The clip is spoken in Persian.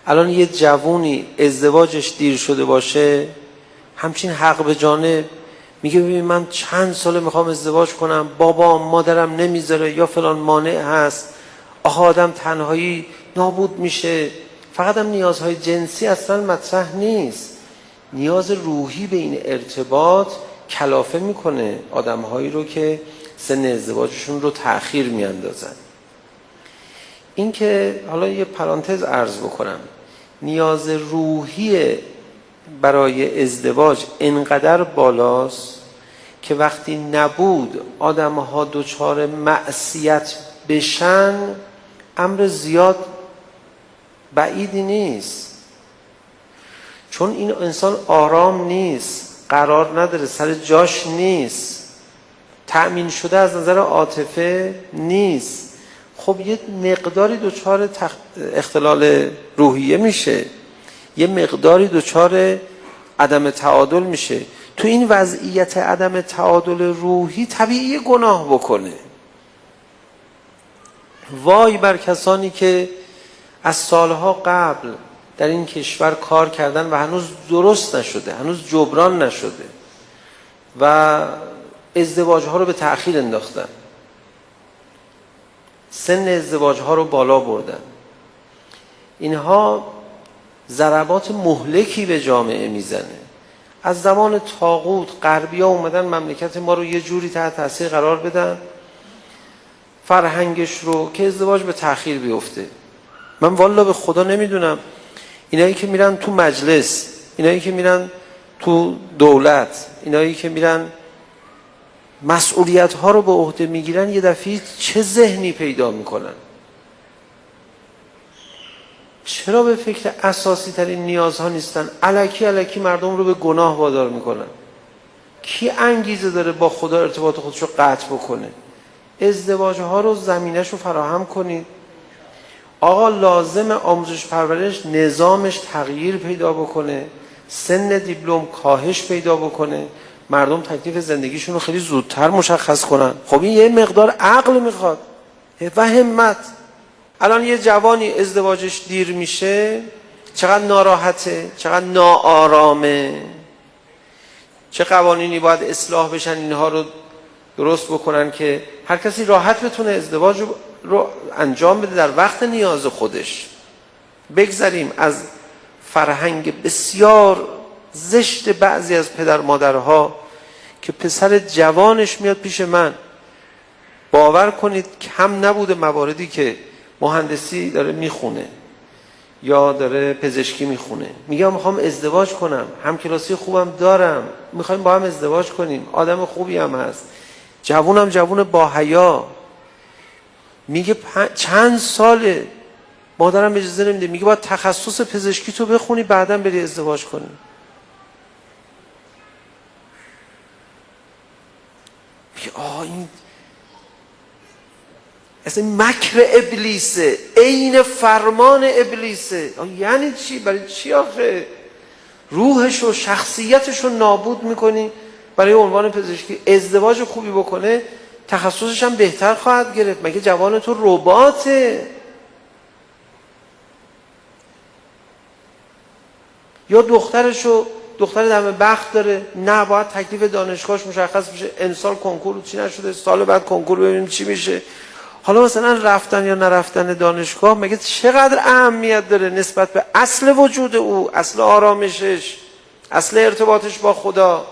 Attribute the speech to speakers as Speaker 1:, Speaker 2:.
Speaker 1: الان یه جوونی ازدواجش دیر شده باشه، همچین حق به جانب میگه ببین من چند ساله میخوام ازدواج کنم، بابام مادرم نمیذاره یا فلان مانع هست، آخه آدم تنهایی نابود میشه. فقط هم نیازهای جنسی اصلا مطرح نیست، نیاز روحی به این ارتباط کلافه میکنه آدمهایی رو که سن ازدواجشون رو تأخیر میاندازن. این که حالا یه پرانتز عرض بکنم، نیاز روحی برای ازدواج انقدر بالاست که وقتی نبود آدمها دچار معصیت بشن، امر زیاد بعیدی نیست. چون این انسان آرام نیست، قرار نداره، سر جاش نیست، تأمین شده از نظر عاطفه نیست، خب یه مقداری دچار اختلال روحیه میشه، یه مقداری دچار عدم تعادل میشه. تو این وضعیت عدم تعادل روحی طبیعی گناه بکنه. وای بر کسانی که از سالها قبل در این کشور کار کردن و هنوز درست نشده، هنوز جبران نشده و ازدواج ها رو به تأخیر انداختن، سن ازدواج ها رو بالا بردن. اینها ضربات مهلکی به جامعه میزنه. از زمان طاغوت غربی ها اومدن مملکت ما رو یه جوری تحت تاثیر قرار بدن، فرهنگش رو، که ازدواج به تأخیر بیفته. من والا به خدا نمیدونم اینایی که میرن تو مجلس، اینایی که میرن تو دولت، اینایی که میرن مسئولیت ها رو به عهده میگیرن، یه دفعه چه ذهنی پیدا میکنن؟ چرا به فکر اساسی ترین نیازها نیستن؟ الکی مردم رو به گناه وادار میکنن. کی انگیزه داره با خدا ارتباط خودش رو قطع بکنه؟ ازدواج ها رو زمینش رو فراهم کنید. آقا لازم آموزش پرورش نظامش تغییر پیدا بکنه، سن دیپلم کاهش پیدا بکنه، مردم تکلیف زندگیشون رو خیلی زودتر مشخص کنن. خب این یه مقدار عقل میخواد و همت. الان یه جوانی ازدواجش دیر میشه، چقدر ناراحته، چقدر ناآرامه، چه قوانینی باید اصلاح بشن اینها رو درست بکنن که هر کسی راحت بتونه ازدواج رو انجام بده در وقت نیاز خودش. بگذاریم از فرهنگ بسیار زشت بعضی از پدر مادرها که پسر جوانش میاد پیش من، باور کنید کم نبوده مواردی که مهندسی داره میخونه یا داره پزشکی میخونه، میگم میخوام ازدواج کنم، همکلاسی خوبم دارم، میخوایم با هم ازدواج کنیم، آدم خوبی هم هست، جوونم جوون با حیا، میگه چند ساله مادرم اجازه نمیده، میگه باید تخصص پزشکی تو بخونی بعداً بری ازدواج کنی. میگه این اصلا مکر ابلیسه، عین فرمان ابلیسه. یعنی چی؟ برای چی آخه؟ روحش و شخصیتش رو نابود میکنی برای عنوان پزشکی. ازدواج خوبی بکنه تخصصش هم بهتر خواهد گرفت. مگه جوان تو رباته؟ یا دختر دم بخت داره، نه باید تکلیف دانشگاهش مشخص بشه، امسال کنکور چی نشده، سال بعد کنکور ببینیم چی میشه. حالا مثلا رفتن یا نرفتن دانشگاه مگه چقدر اهمیت داره نسبت به اصل وجود او، اصل آرامشش، اصل ارتباطش با خدا؟